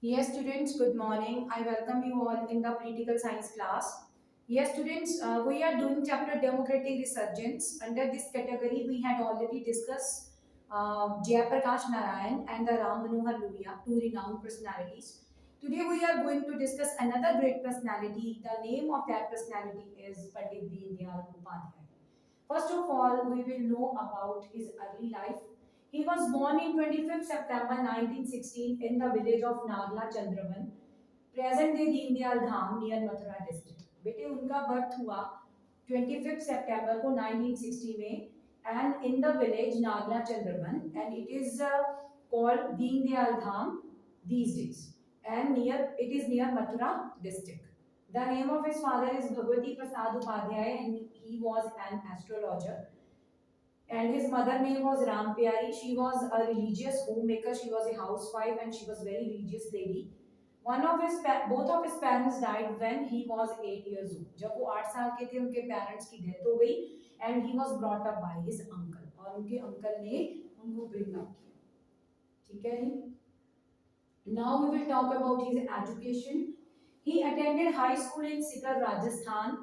Yes, students, good morning. I welcome you all in the political science class. Yes, students, we are doing chapter democratic resurgence. Under this category, we had already discussed Jayaprakash Narayan and the Ram Manohar Lohia, two renowned personalities. Today, we are going to discuss another great personality. The name of that personality is Pandit Deendayal Upadhyay. First of all, we will know about his early life. He was born in 25th September 1916 in the village of Nagla Chandravan, present day Deendayal Dham near Mathura district. बेटे उनका birth हुआ 25th सितंबर को 1960 में and in the village Nagla Chandravan and it is called Deendayal Dham these days and near it is near Mathura district. The name of his father is Bhagwati Prasad Upadhyay and he was an astrologer. And his mother name was Ram Pyari. She was a religious homemaker. She was a housewife and she was very religious lady. Both of his parents died when he was 8 years old. जब वो 8 साल के थे उनके parents की death हो गई and he was brought up by his uncle और उनके uncle ने उनको bring up किया. ठीक है जी? Now we will talk about his education. He attended high school in Sikar, Rajasthan.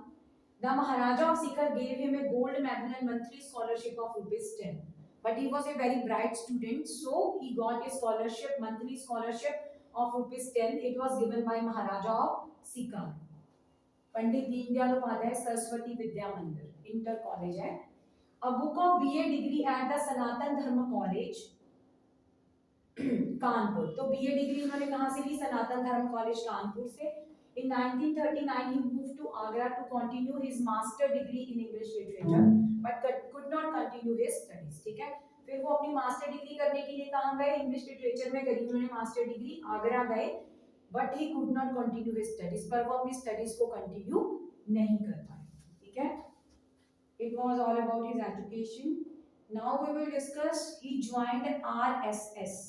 The Maharaja of Sikar gave him a gold medal and monthly scholarship of rupees 10. But he was a very bright student, so he got a scholarship, monthly scholarship of rupees 10. It was given by Maharaja of Sikar. पंडित दीनदयाल उपाध्याय सरस्वती विद्या मंदिर inter college है. A book of BA degree at the Sanatan Dharma College Kanpur. तो BA degree उन्होंने कहां से ली? सनातन धर्म college Kanpur से. In 1939 he moved to Agra to continue his master degree in English literature but could not continue his studies. ठीक है. फिर वो अपनी मास्टर डिग्री करने के लिए कहां गए? इंग्लिश लिटरेचर में करी उन्होंने मास्टर डिग्री. आगरा गए but he could not continue his studies. पर वो अपनी स्टडीज को कंटिन्यू नहीं कर पाए. ठीक है. It was all about his education. Now we will discuss. He joined RSS,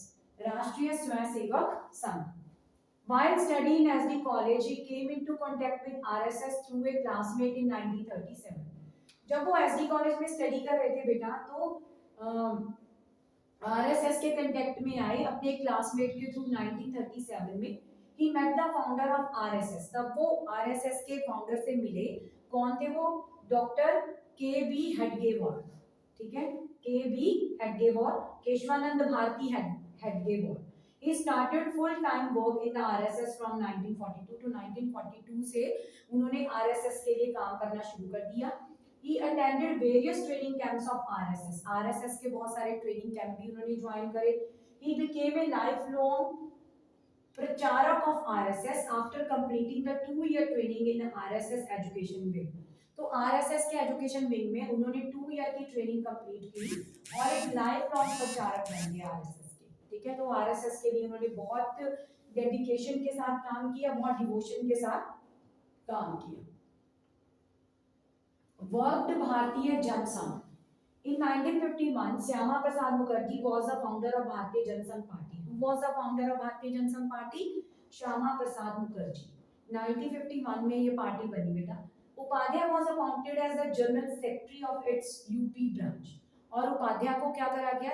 Rashtriya Swayamsevak Sangh. While studying as the college, he came into contact with RSS through a classmate in 1937. जब वो SD college में study कर रहे थे बेटा तो RSS के contact में आए अपने क्लासमेट के थ्रू 1937 में. He met the founder of RSS. तब वो आरएसएस के फाउंडर से मिले. कौन थे वो? डॉक्टर के बी हेडगेवार. ठीक है. K B Hedgewar. Keshavananda Bharati Hedgewar. He started full time work in the RSS from 1942 to 1942 से उन्होंने RSS के लिए काम करना शुरू कर दिया. He attended various training camps of RSS. RSS के बहुत सारे training camp भी उन्होंने ज्वाइन करे. He became a lifelong प्रचारक of RSS after completing the 2-year training in RSS education wing. तो RSS के एजुकेशन विंग में उन्होंने 2 ईयर की ट्रेनिंग कंप्लीट की और एक लाइफ लॉन्ग प्रचारक बन गए RSS के. ठीक है. तो RSS के लिए उन्होंने बहुत डेडिकेशन के साथ काम किया, बहुत डिवोशन के साथ काम किया. वर्कड भारतीय Jansangh. In 1951, Syama Prasad Mukherjee was the founder of Bharatiya Janasangh Party. Who was the founder of Bharatiya Janasangh Party? Syama Prasad Mukherjee. 1951 में ये पार्टी बनी बेटा. Upadhyay was appointed as the general secretary of its UP branch. और उपाध्याय को क्या करा गया?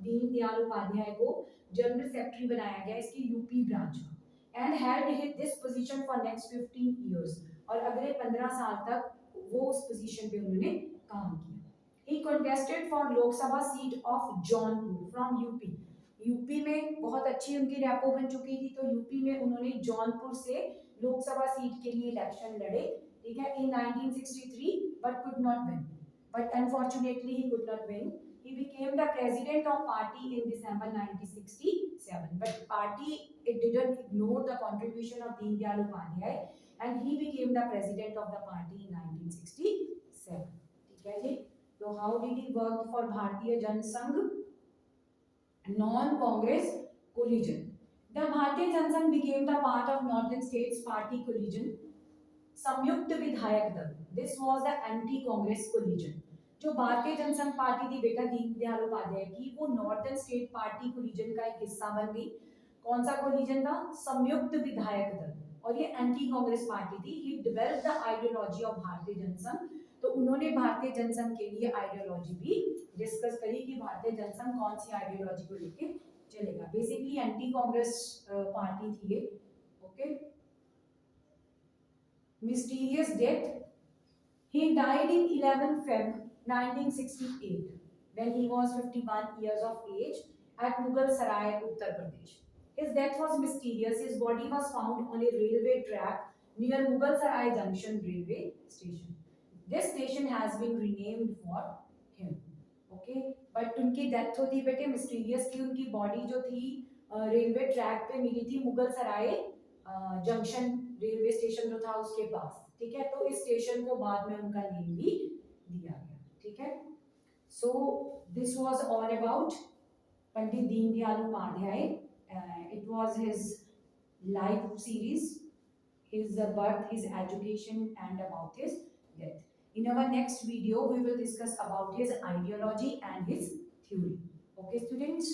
दीनदयाल उपाध्याय को जनरल सेक्रेटरी बनाया गया इसकी यूपी ब्रांच का. And held this position for next 15 years. और अगले 15 साल तक वो उस पोजीशन पे उन्होंने काम किया. He contested for Lok Sabha seat of Jaunpur from UP. UP में बहुत अच्छी उनकी रैपो बन चुकी थी तो यूपी में उन्होंने जौनपुर से लोकसभा सीट के लिए इलेक्शन लड़े. ठीक है. In 1963 but could not win. But unfortunately he could not win. He became the president of party in December 1967. But party it didn't ignore the contribution of Deendayal Upadhyay and he became the president of the party in 1967. ठीक है जी. So how did he work for Bharatiya Janasangh? Non-Congress collision. The Bharatiya Janasangh became the part of Northern States Party collision. Samyukt Vidhayak Dal. This was the anti-Congress collision. जो भारतीय Jansangh party थी बेटा दीनदयाल उपाध्याय की वो northern state party collision का एक हिस्सा बन गई. कौन सा कोलिजन था? संयुक्त विधायक दल. और ये एंटी कांग्रेस पार्टी थी. He developed the ideology of भारतीय जनसंघ. तो उन्होंने भारतीय जनसंघ के लिए आइडियोलॉजी भी डिस्कस करी कि भारतीय जनसंघ कौन सी आइडियोलॉजी को लेके चलेगा. बेसिकली एंटी कांग्रेस पार्टी थी ये. Okay. Mysterious death. He died in 11 Feb 1968 when he was 51 years of age at Mughal Sarai, Uttar Pradesh. His death was mysterious. His body was found on a railway track near Mughal Sarai Junction railway station. This station has been renamed for him. Okay, but उनकी death होती बेटे mysterious की. उनकी body जो थी railway track पे मिली थी मुगल सराय junction railway station जो था उसके पास. ठीक है, तो इस स्टेशन को बाद में उनका नेम भी दिया गया. ठीक है. So this was all about Pandit Deendayal Upadhyay. It was his life series, his birth, his education, and about his death. In our next video, we will discuss about his ideology and his theory. Okay, students?